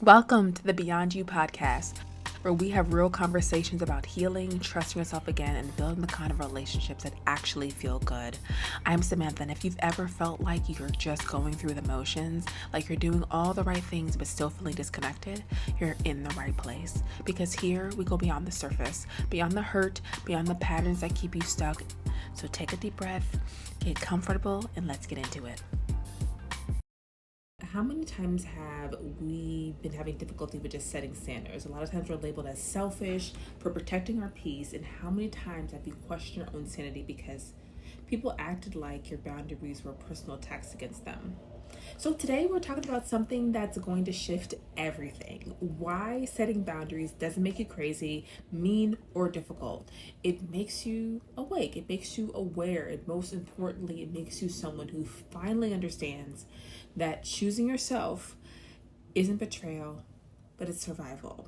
Welcome to the Beyond You podcast, where we have real conversations about healing, trusting yourself again, and building the kind of relationships that actually feel good. I'm Samantha, and if you've ever felt like you're just going through the motions, like you're doing all the right things but still feeling disconnected, you're in the right place. Because here we go beyond the surface, beyond the hurt, beyond the patterns that keep you stuck. So take a deep breath, get comfortable, and let's get into it. How many times have we been having difficulty with just setting standards? A lot of times we're labeled as selfish for protecting our peace, and how many times have you questioned your own sanity because people acted like your boundaries were personal attacks against them? So today we're talking about something that's going to shift everything. Why setting boundaries doesn't make you crazy, mean, or difficult. It makes you awake. It makes you aware. And most importantly, it makes you someone who finally understands that choosing yourself isn't betrayal, but it's survival.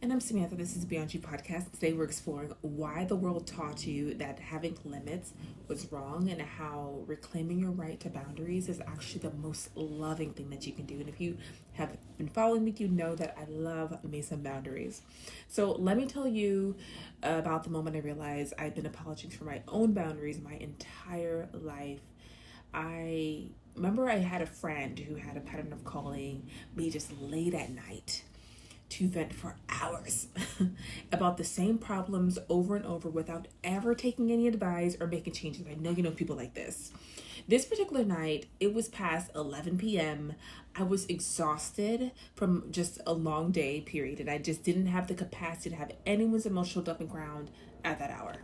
And I'm Samantha. This is Beyond You podcast. Today we're exploring why the world taught you that having limits was wrong and how reclaiming your right to boundaries is actually the most loving thing that you can do. And if you have been following me, you know that I love me some boundaries. So let me tell you about the moment I realized I'd been apologizing for my own boundaries my entire life. I remember I had a friend who had a pattern of calling me just late at night to vent for hours about the same problems over and over without ever taking any advice or making changes. I know you know people like this. This particular night, it was past 11 p.m. I was exhausted from just a long day period, and I just didn't have the capacity to have anyone's emotional dumping ground at that hour.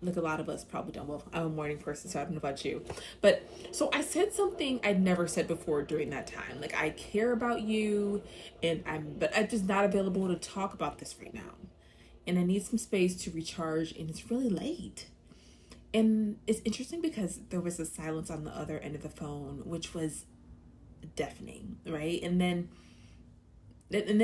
Like a lot of us probably don't. Well, I'm a morning person, so I don't know about you. But so I said something I'd never said before during that time. Like, I care about you, but I'm just not available to talk about this right now. And I need some space to recharge, and it's really late. And it's interesting because there was a silence on the other end of the phone, which was deafening, right? And then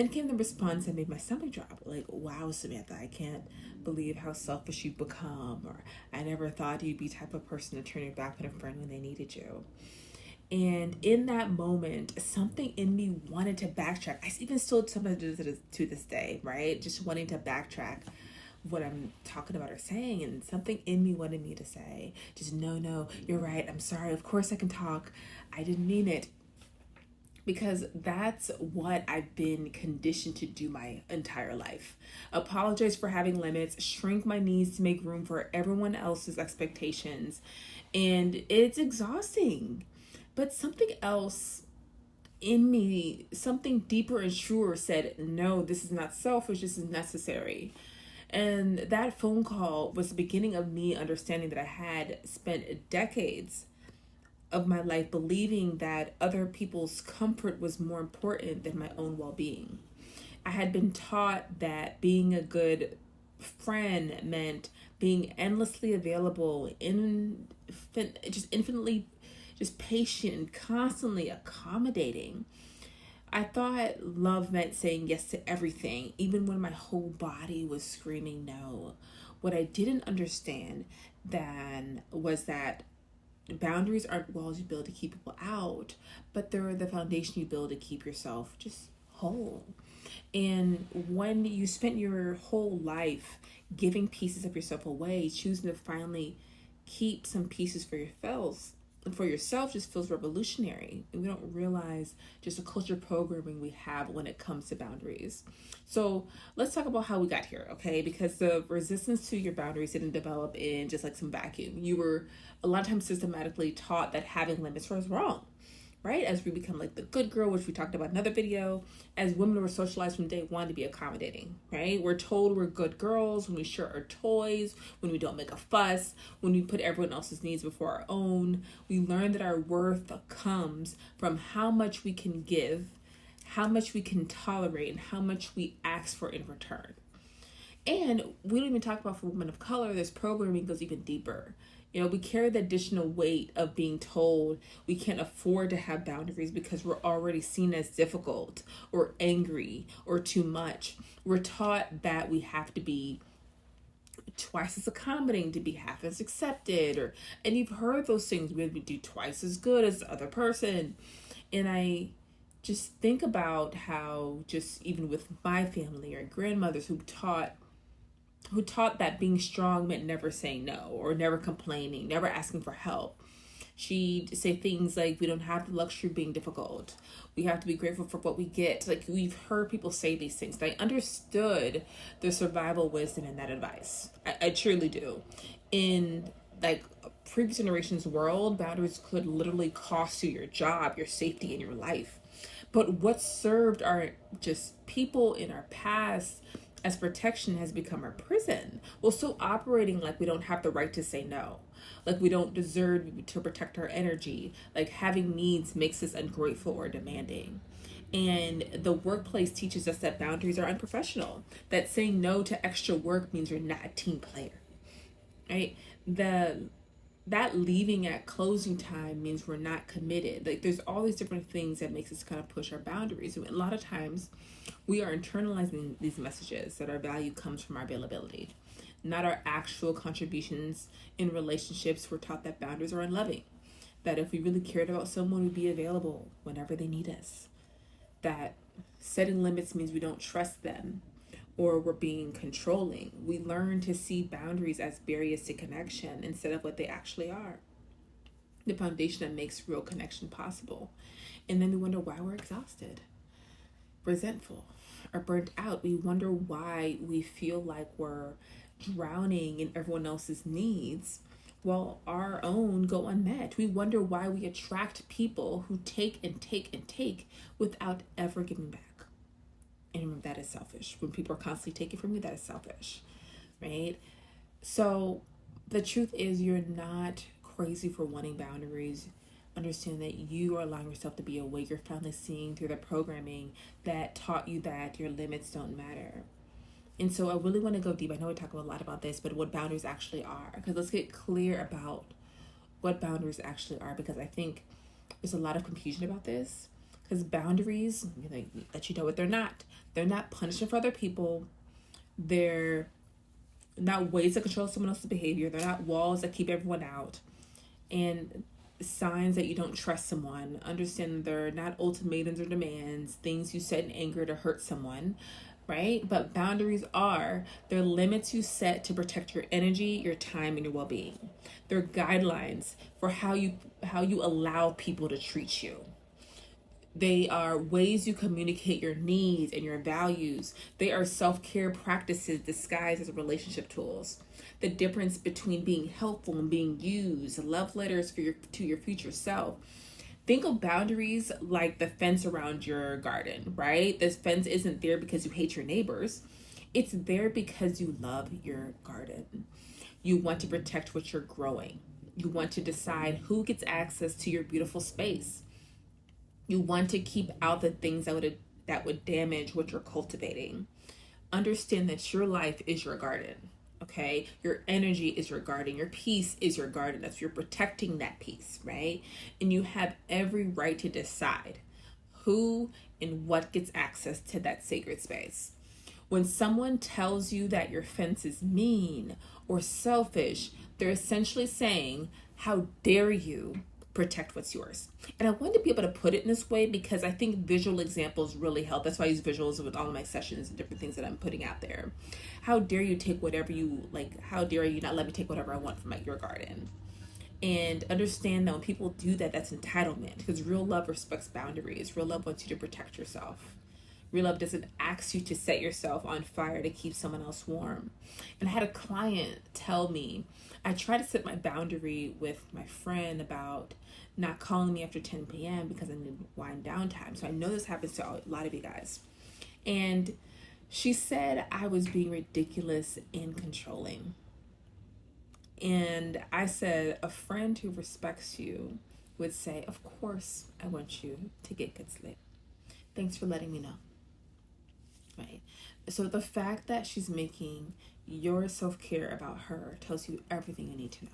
came the response that made my stomach drop. Like, wow, Samantha, I can't believe how selfish you've become. Or I never thought you'd be the type of person to turn your back on a friend when they needed you. And in that moment, something in me wanted to backtrack. I even still sometimes do this to this day, right? Just wanting to backtrack what I'm talking about or saying. And something in me wanted me to say, just no, you're right. I'm sorry. Of course I can talk. I didn't mean it. Because that's what I've been conditioned to do my entire life. Apologize for having limits, shrink my needs to make room for everyone else's expectations. And it's exhausting. But something else in me, something deeper and truer said, no, this is not selfish, this is necessary. And that phone call was the beginning of me understanding that I had spent decades of my life believing that other people's comfort was more important than my own well-being. I had been taught that being a good friend meant being endlessly available, infinitely just patient, constantly accommodating. I thought love meant saying yes to everything, even when my whole body was screaming no. What I didn't understand then was that boundaries aren't walls you build to keep people out, but they're the foundation you build to keep yourself just whole. And when you spent your whole life giving pieces of yourself away, choosing to finally keep some pieces for yourself just feels revolutionary. And we don't realize just the culture programming we have when it comes to boundaries. So let's talk about how we got here, okay? Because the resistance to your boundaries didn't develop in just like some vacuum. You were a lot of times systematically taught that having limits was wrong, right? As we become like the good girl, which we talked about in another video, as women were socialized from day one to be accommodating, right? We're told we're good girls when we share our toys, when we don't make a fuss, when we put everyone else's needs before our own. We learn that our worth comes from how much we can give, how much we can tolerate, and how much we ask for in return. And we don't even talk about for women of color, this programming goes even deeper. You know, we carry the additional weight of being told we can't afford to have boundaries because we're already seen as difficult or angry or too much. We're taught that we have to be twice as accommodating to be half as accepted, and you've heard those things, we do twice as good as the other person. And I just think about how, just even with my family or grandmothers who taught that being strong meant never saying no or never complaining, never asking for help. She'd say things like, we don't have the luxury of being difficult. We have to be grateful for what we get. Like, we've heard people say these things. But I understood the survival wisdom in that advice. I truly do. In like previous generations' world, boundaries could literally cost you your job, your safety, and your life. But what served our just people in our past as protection has become our prison. We're still operating like we don't have the right to say no, like we don't deserve to protect our energy, like having needs makes us ungrateful or demanding. And the workplace teaches us that boundaries are unprofessional, that saying no to extra work means you're not a team player, right? That leaving at closing time means we're not committed. Like, there's all these different things that makes us kind of push our boundaries. And a lot of times we are internalizing these messages that our value comes from our availability, not our actual contributions. In relationships, we're taught that boundaries are unloving, that if we really cared about someone, we'd be available whenever they need us, that setting limits means we don't trust them or we're being controlling. We learn to see boundaries as barriers to connection instead of what they actually are, the foundation that makes real connection possible. And then we wonder why we're exhausted, resentful, or burnt out. We wonder why we feel like we're drowning in everyone else's needs while our own go unmet. We wonder why we attract people who take and take and take without ever giving back. And remember, that is selfish. When people are constantly taking from you, that is selfish, right? So the truth is, you're not crazy for wanting boundaries. Understand that you are allowing yourself to be awake. You're finally seeing through the programming that taught you that your limits don't matter. And so I really want to go deep. I know we talk a lot about this, but what boundaries actually are. Because let's get clear about what boundaries actually are, because I think there's a lot of confusion about this. Because boundaries, let you know what they're not. They're not punishment for other people. They're not ways to control someone else's behavior. They're not walls that keep everyone out. And signs that you don't trust someone. Understand they're not ultimatums or demands, things you set in anger to hurt someone, right? But boundaries they're limits you set to protect your energy, your time, and your well-being. They're guidelines for how you allow people to treat you. They are ways you communicate your needs and your values. They are self-care practices disguised as relationship tools. The difference between being helpful and being used, love letters to your future self. Think of boundaries like the fence around your garden, right? This fence isn't there because you hate your neighbors. It's there because you love your garden. You want to protect what you're growing. You want to decide who gets access to your beautiful space. You want to keep out the things that would damage what you're cultivating. Understand that your life is your garden, okay? Your energy is your garden. Your peace is your garden. That's you're protecting that peace, right? And you have every right to decide who and what gets access to that sacred space. When someone tells you that your fence is mean or selfish, they're essentially saying, how dare you protect what's yours? And I wanted to be able to put it in this way because I think visual examples really help. That's why I use visuals with all of my sessions and different things that I'm putting out there. How dare you take whatever you like? How dare you not let me take whatever I want from your garden? And understand that when people do that, that's entitlement, because real love respects boundaries. Real love wants you to protect yourself. Real love doesn't ask you to set yourself on fire to keep someone else warm. And I had a client tell me, I tried to set my boundary with my friend about not calling me after 10 p.m. because I need wind down time. So I know this happens to a lot of you guys. And she said I was being ridiculous and controlling. And I said, a friend who respects you would say, of course, I want you to get good sleep. Thanks for letting me know. Right? So the fact that she's making your self-care about her tells you everything you need to know.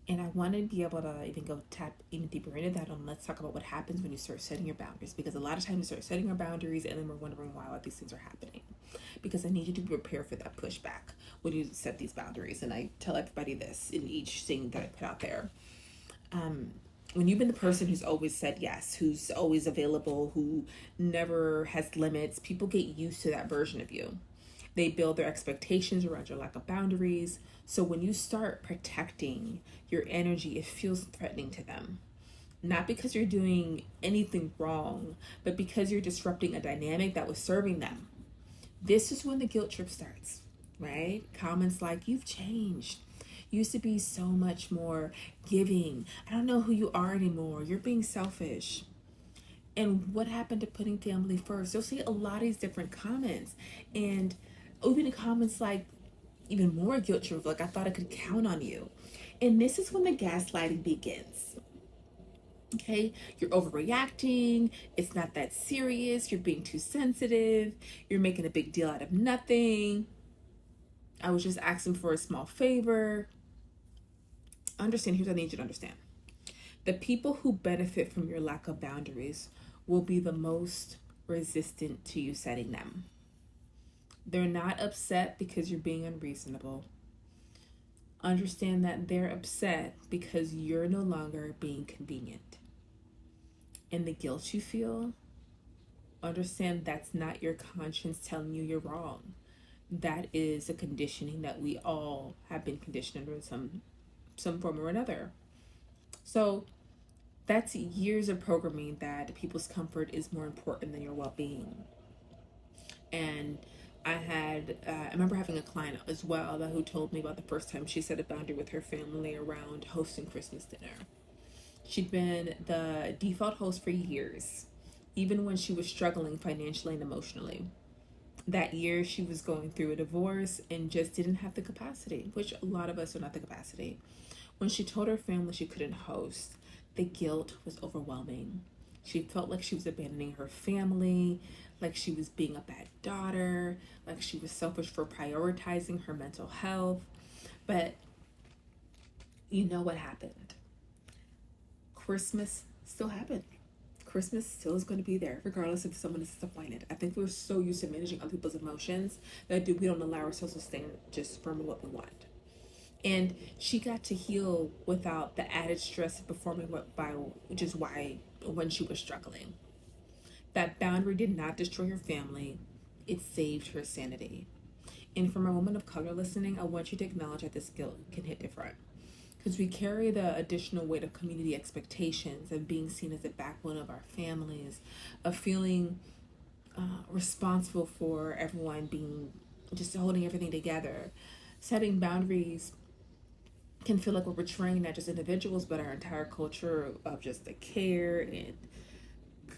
And I want to be able to even go tap even deeper into that. And let's talk about what happens when you start setting your boundaries. Because a lot of times you start setting your boundaries and then we're wondering why all these things are happening. Because I need you to prepare for that pushback when you set these boundaries. And I tell everybody this in each thing that I put out there. when you've been the person who's always said yes, who's always available, who never has limits, people get used to that version of you. They build their expectations around your lack of boundaries. So when you start protecting your energy, it feels threatening to them. Not because you're doing anything wrong, but because you're disrupting a dynamic that was serving them. This is when the guilt trip starts, right? Comments like, "You've changed. You used to be so much more giving. I don't know who you are anymore. You're being selfish." And what happened to putting family first? You'll see a lot of these different comments. And even comments like, even more guilt trip, like, "I thought I could count on you." And this is when the gaslighting begins. Okay, you're overreacting. It's not that serious. You're being too sensitive. You're making a big deal out of nothing. I was just asking for a small favor. Understand, here's what I need you to understand. The people who benefit from your lack of boundaries will be the most resistant to you setting them. They're not upset because you're being unreasonable. Understand that they're upset because you're no longer being convenient. And the guilt you feel, understand that's not your conscience telling you you're wrong. That is a conditioning that we all have been conditioned under some form or another. So that's years of programming that people's comfort is more important than your well-being. And I remember having a client as well who told me about the first time she set a boundary with her family around hosting Christmas dinner. She'd been the default host for years, even when she was struggling financially and emotionally. That year, she was going through a divorce and just didn't have the capacity, which a lot of us don't have the capacity. When she told her family she couldn't host, the guilt was overwhelming. She felt like she was abandoning her family, like she was being a bad daughter, like she was selfish for prioritizing her mental health. But you know what happened? Christmas still happened. Christmas still is going to be there, regardless if someone is disappointed. I think we're so used to managing other people's emotions that we don't allow ourselves to stand just firm in what we want. And she got to heal without the added stress of performing, which is why when she was struggling. That boundary did not destroy her family. It saved her sanity. And from a woman of color listening, I want you to acknowledge that this guilt can hit different. Because we carry the additional weight of community expectations, of being seen as the backbone of our families, of feeling responsible for everyone being, just holding everything together. Setting boundaries can feel like we're betraying not just individuals, but our entire culture of just the care and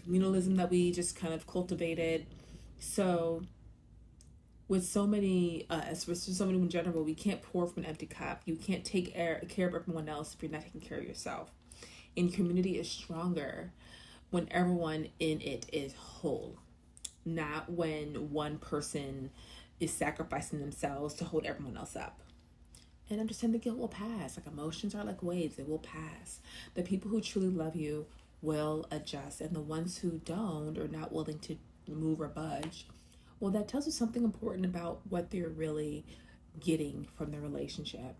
communalism that we just kind of cultivated. So with so many in general, we can't pour from an empty cup. You can't take care of everyone else if you're not taking care of yourself. And community is stronger when everyone in it is whole, not when one person is sacrificing themselves to hold everyone else up. And understand the guilt will pass. Like, emotions are like waves, they will pass. The people who truly love you will adjust, and the ones who don't, or not willing to move or budge, well, that tells you something important about what they're really getting from the relationship.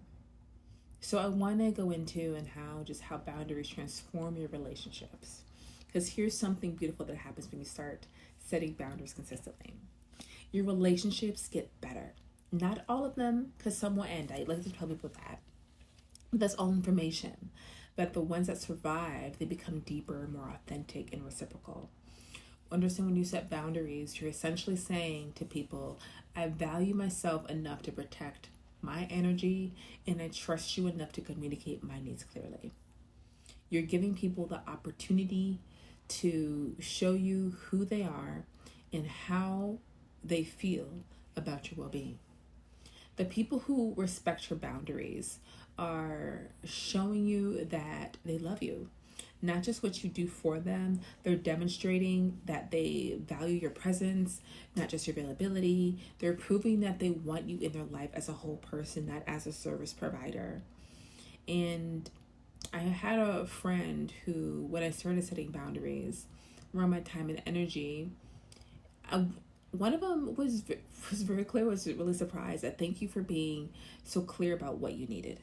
So I want to go into and how boundaries transform your relationships. Because here's something beautiful that happens when you start setting boundaries consistently. Your relationships get better. Not all of them, because some will end. I like to tell people that. But that's all information. But the ones that survive, they become deeper, more authentic, and reciprocal. Understand, when you set boundaries, you're essentially saying to people, I value myself enough to protect my energy, and I trust you enough to communicate my needs clearly. You're giving people the opportunity to show you who they are and how they feel about your well-being. The people who respect your boundaries are showing you that they love you. Not just what you do for them, they're demonstrating that they value your presence, not just your availability. They're proving that they want you in their life as a whole person, not as a service provider. And I had a friend who, when I started setting boundaries around my time and energy, one of them was very clear, was really surprised that, thank you for being so clear about what you needed.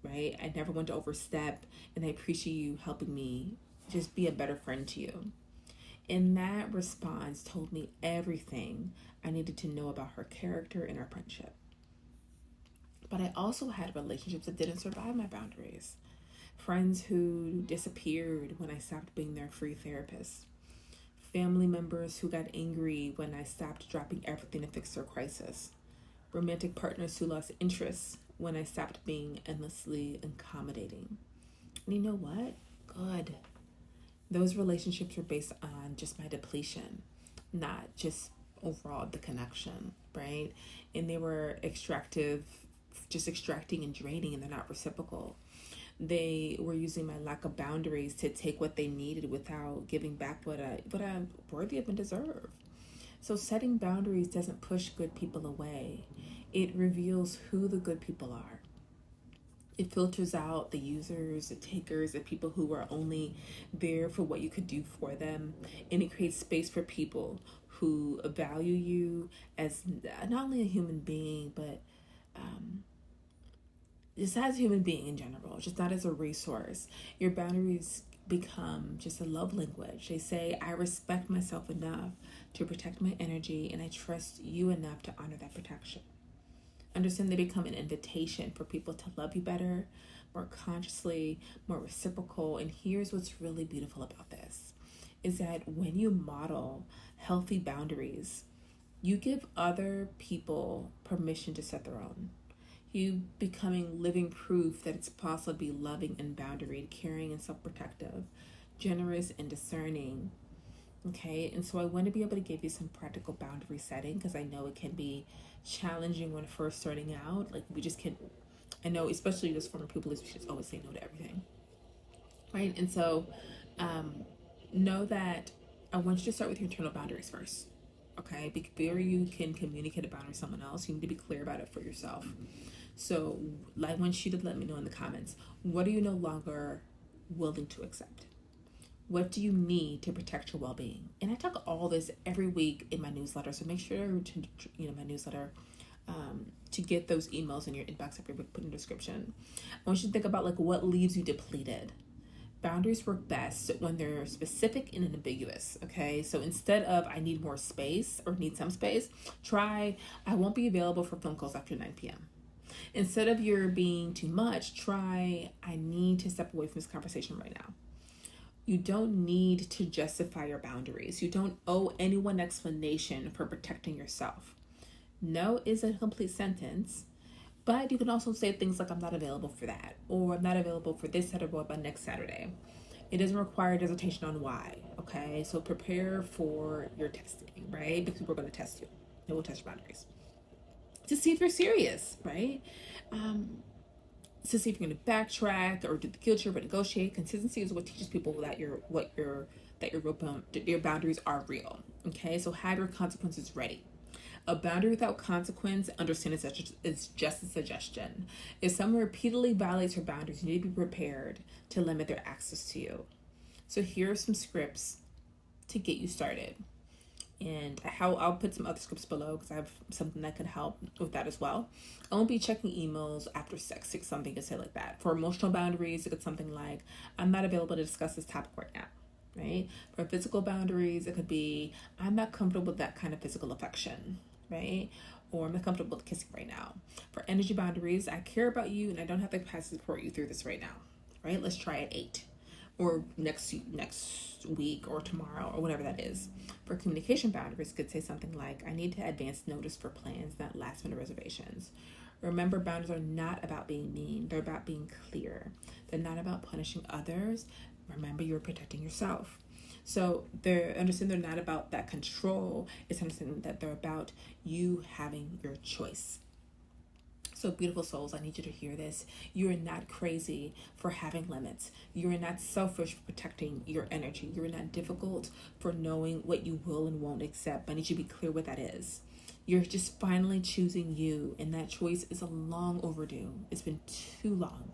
right? I never want to overstep, and I appreciate you helping me just be a better friend to you. And that response told me everything I needed to know about her character and our friendship. But I also had relationships that didn't survive my boundaries. Friends who disappeared when I stopped being their free therapist. Family members who got angry when I stopped dropping everything to fix their crisis. Romantic partners who lost interest when I stopped being endlessly accommodating. And you know what? Good. Those relationships were based on just my depletion, not just overall the connection, right? And they were extractive, just extracting and draining, and they're not reciprocal. They were using my lack of boundaries to take what they needed without giving back what I'm worthy of and deserve. So setting boundaries doesn't push good people away. It reveals who the good people are. It filters out the users, the takers, the people who are only there for what you could do for them. And it creates space for people who value you as not only a human being, but just as a human being in general, just not as a resource. Your boundaries become just a love language. They say, I respect myself enough to protect my energy, and I trust you enough to honor that protection. Understand they become an invitation for people to love you better, more consciously, more reciprocal. And here's what's really beautiful about this, is that when you model healthy boundaries, you give other people permission to set their own. You becoming living proof that it's possible to be loving and boundaried, caring and self-protective, generous and discerning. Okay, and so I want to be able to give you some practical boundary setting, because I know it can be challenging when first starting out. Like, we just can't, I know, especially this former people, we just always say no to everything, right? And so know that I want you to start with your internal boundaries first. Okay, before you can communicate a boundary to someone else, you need to be clear about it for yourself. So I want you to let me know in the comments, what are you no longer willing to accept? What do you need to protect your well-being? And I talk all this every week in my newsletter, so make sure to, my newsletter, to get those emails in your inbox every week, put in the description. I want you to think about like what leaves you depleted. Boundaries work best when they're specific and ambiguous, okay? So instead of I need more space or need some space, try I won't be available for phone calls after 9 p.m. Instead of you're being too much, try I need to step away from this conversation right now. You don't need to justify your boundaries. You don't owe anyone an explanation for protecting yourself. No is a complete sentence, but you can also say things like, I'm not available for that, or I'm not available for this Saturday, or by next Saturday. It doesn't require a dissertation on why, okay? So prepare for your testing, right? Because we're going to test you. And we'll test your boundaries to see if you're serious, right? To see if you're going to backtrack or do the guilt trip or negotiate. Consistency is what teaches people that your boundaries are real. Okay, so have your consequences ready. A boundary without consequence, understand it's just a suggestion. If someone repeatedly violates your boundaries, you need to be prepared to limit their access to you. So here are some scripts to get you started. And how I'll put some other scripts below because I have something that could help with that as well. I won't be checking emails after sex, something to say like that. For emotional boundaries, it could something like, I'm not available to discuss this topic right now, right? For physical boundaries, it could be, I'm not comfortable with that kind of physical affection, right? Or I'm not comfortable with kissing right now. For energy boundaries, I care about you and I don't have the capacity to support you through this right now, right? Let's try at 8. Or next week or tomorrow or whatever that is. For communication boundaries, could say something like, I need to advance notice for plans, not last minute reservations. Remember, boundaries are not about being mean. They're about being clear. They're not about punishing others. Remember, you're protecting yourself. So understand they're not about that control. It's understanding that they're about you having your choice. So beautiful souls, I need you to hear this. You are not crazy for having limits. You are not selfish for protecting your energy. You are not difficult for knowing what you will and won't accept. I need you to be clear what that is. You're just finally choosing you, and that choice is a long overdue. It's been too long.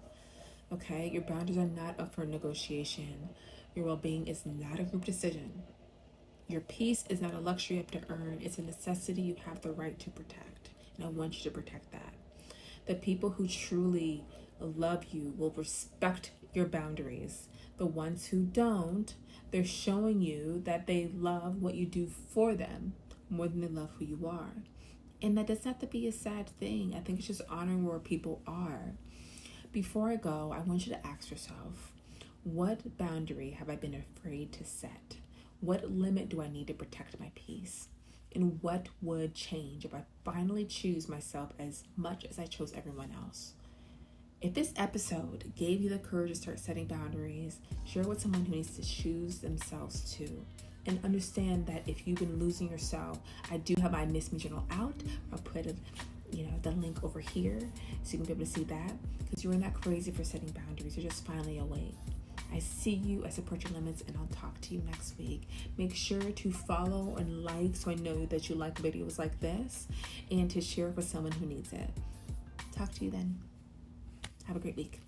Okay? Your boundaries are not up for negotiation. Your well-being is not a group decision. Your peace is not a luxury you have to earn. It's a necessity you have the right to protect. And I want you to protect that. The people who truly love you will respect your boundaries. The ones who don't, they're showing you that they love what you do for them more than they love who you are. And that doesn't have to be a sad thing. I think it's just honoring where people are. Before I go, I want you to ask yourself, what boundary have I been afraid to set? What limit do I need to protect my peace? And what would change if I finally choose myself as much as I chose everyone else? If this episode gave you the courage to start setting boundaries, share with someone who needs to choose themselves too. And understand that if you've been losing yourself, I do have my Miss Me Journal out. I'll put the link over here so you can be able to see that, because you're not crazy for setting boundaries. You're just finally awake. I see you, I support your limits, and I'll talk to you next week. Make sure to follow and like so I know that you like videos like this, and to share it with someone who needs it. Talk to you then. Have a great week.